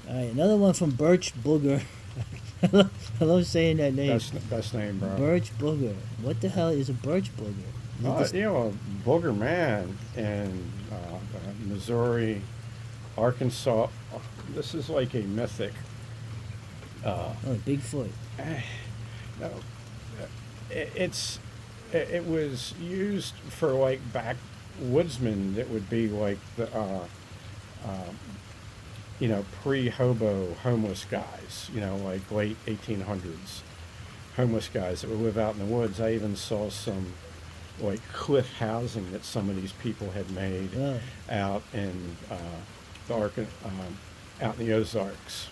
All right, another one from Birch Booger. I love saying that name. That's the best name, bro. Birch Booger. What the hell is a Birch Booger? Is it this? You know, a booger man in Missouri, Arkansas. This is like a mythic. Uh, Oh, Bigfoot. eh, no, it's it was used for like backwoodsmen that would be like the uh, pre-hobo homeless guys, like late 1800s homeless guys that would live out in the woods. I even saw some like cliff housing that some of these people had made Oh, out in the out in the Ozarks.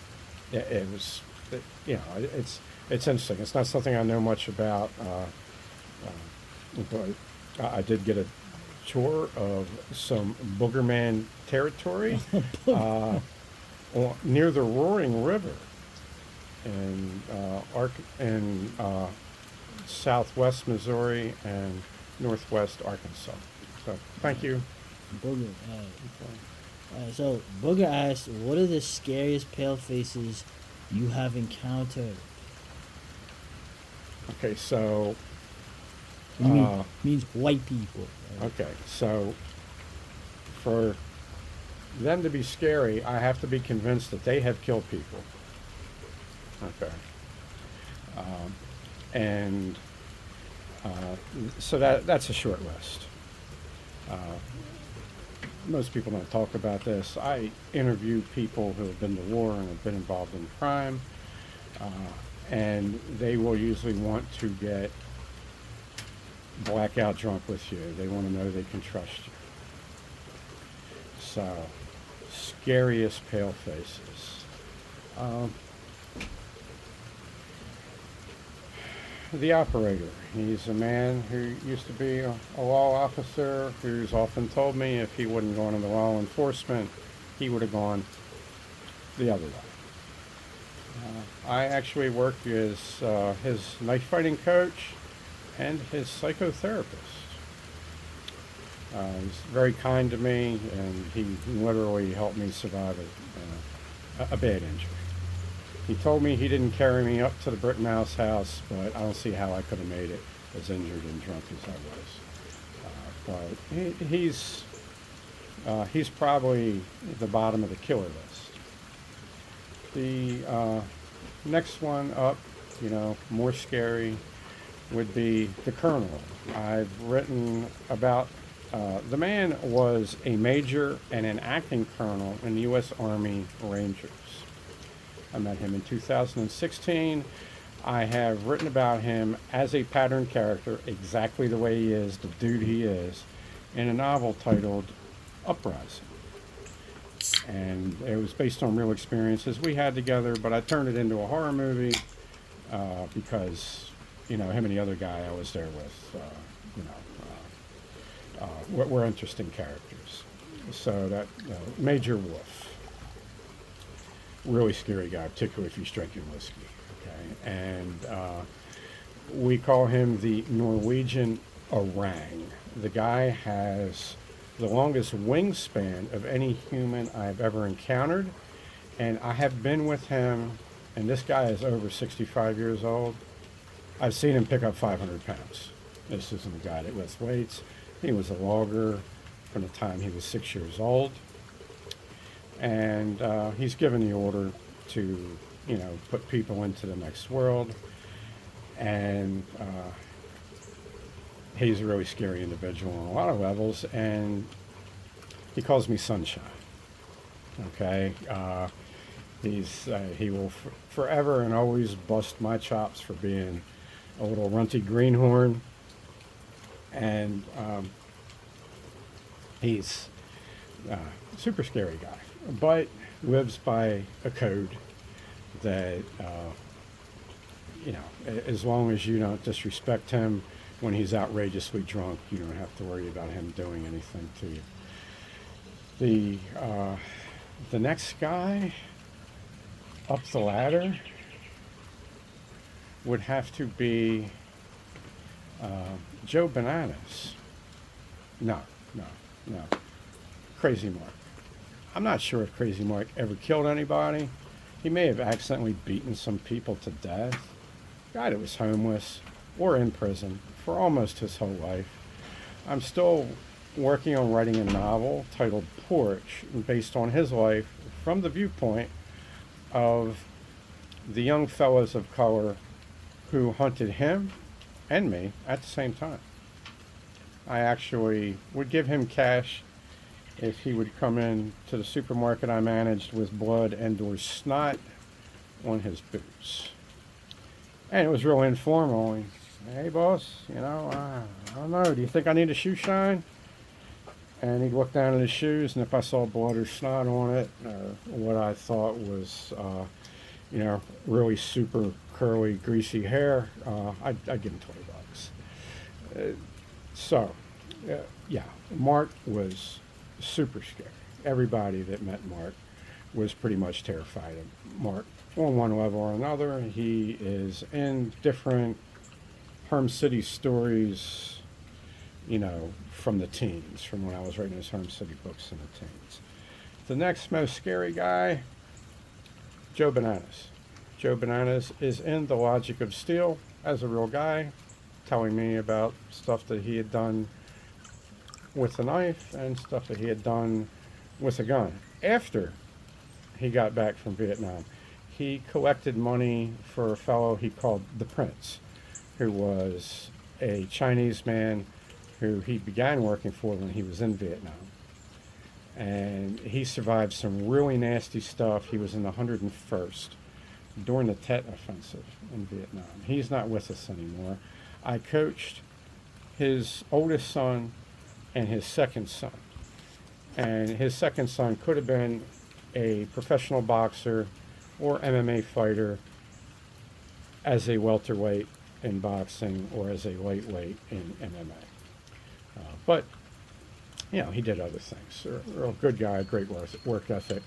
It was, it's interesting. It's not something I know much about, but I did get a tour of some Boogerman territory uh, near the Roaring River in southwest Missouri and northwest Arkansas. So thank you. Booger. So Booger asked, "What are the scariest pale faces you have encountered?" Okay, so You mean uh, means white people. Right? okay, so for them to be scary, I have to be convinced that they have killed people. Okay, um, and uh, so that's a short list. Uh, Most people don't talk about this. I interview people who have been to war and have been involved in crime, uh, and they will usually want to get blackout drunk with you. They want to know they can trust you. So, scariest pale faces. Um, the operator. He's a man who used to be a law officer who's often told me if he wouldn't go into law enforcement, he would have gone the other way. I actually worked as his knife fighting coach and his psychotherapist. He's very kind to me, and he literally helped me survive a bad injury. He told me he didn't carry me up to the Brittenhouse house, but I don't see how I could have made it as injured and drunk as I was. But he's probably the bottom of the killer list. The next one up, more scary, would be the colonel. I've written about the man was a major and an acting colonel in the U.S. Army Rangers. I met him in 2016. I have written about him as a pattern character, exactly the way he is, the dude he is, in a novel titled Uprising. And it was based on real experiences we had together, but I turned it into a horror movie because, him and the other guy I was there with, were interesting characters. So that Major Wolf. Really scary guy, particularly if he's drinking whiskey. Okay, and we call him the Norwegian orang. The guy has the longest wingspan of any human I've ever encountered, and I have been with him. And this guy is over 65 years old. I've seen him pick up 500 pounds. This isn't a guy that lifts weights. He was a logger from the time he was 6 years old. And he's given the order to, put people into the next world. And he's a really scary individual on a lot of levels. And he calls me Sunshine. Okay, he will forever and always bust my chops for being a little runty greenhorn. And he's a super scary guy, but lives by a code that, as long as you don't disrespect him when he's outrageously drunk, you don't have to worry about him doing anything to you. The next guy up the ladder would have to be Joe Bananas. No, no, no. Crazy Mark. I'm not sure if Crazy Mark ever killed anybody, He may have accidentally beaten some people to death. Guy that was homeless or in prison for almost his whole life. I'm still working on writing a novel titled Birch, based on his life from the viewpoint of the young fellows of color who hunted him and me at the same time. I actually would give him cash if he would come in to the supermarket I managed with blood and or snot on his boots. And it was real informal. Hey boss, you know, I don't know, do you think I need a shoe shine? And he'd look down at his shoes, and if I saw blood or snot on it, or what I thought was, you know, really super curly, greasy hair, I'd give him $20. Yeah, Mark was super scary. Everybody that met Mark was pretty much terrified of Mark on one level or another. He is in different Harm City stories, you know, from the teens, from when I was writing those Harm City books in the teens. The next most scary guy, Joe Bananas. Joe Bananas is in The Logic of Steel as a real guy, telling me about stuff that he had done with a knife and stuff that he had done with a gun. After he got back from Vietnam, he collected money for a fellow he called the Prince, who was a Chinese man who he began working for when he was in Vietnam. And he survived some really nasty stuff. He was in the 101st during the Tet Offensive in Vietnam. He's not with us anymore. I coached his oldest son and his second son. And his second son could have been a professional boxer or MMA fighter as a welterweight in boxing or as a lightweight in MMA. But, you know, he did other things. A real good guy, great work ethic.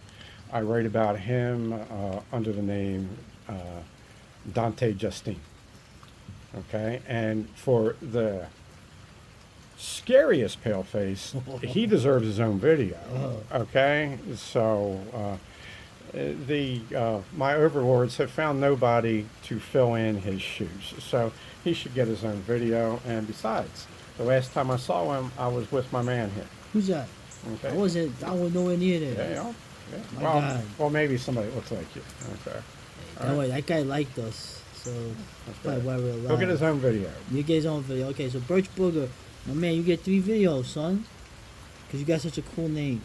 I write about him under the name Dante Justine. Okay, and for the scariest paleface, he deserves his own video. Okay, so my overlords have found nobody to fill in his shoes, so he should get his own video. And besides, the last time I saw him, I was with my man here. Who's that? Okay. I was nowhere near there. Yeah. My God. Well, maybe somebody that looks like you. Okay. No way, that guy liked us, so probably why we're alive. He'll get his own video. You get his own video. Okay, so Birch Booger, my man, you get 3 videos, son. Because you got such a cool name.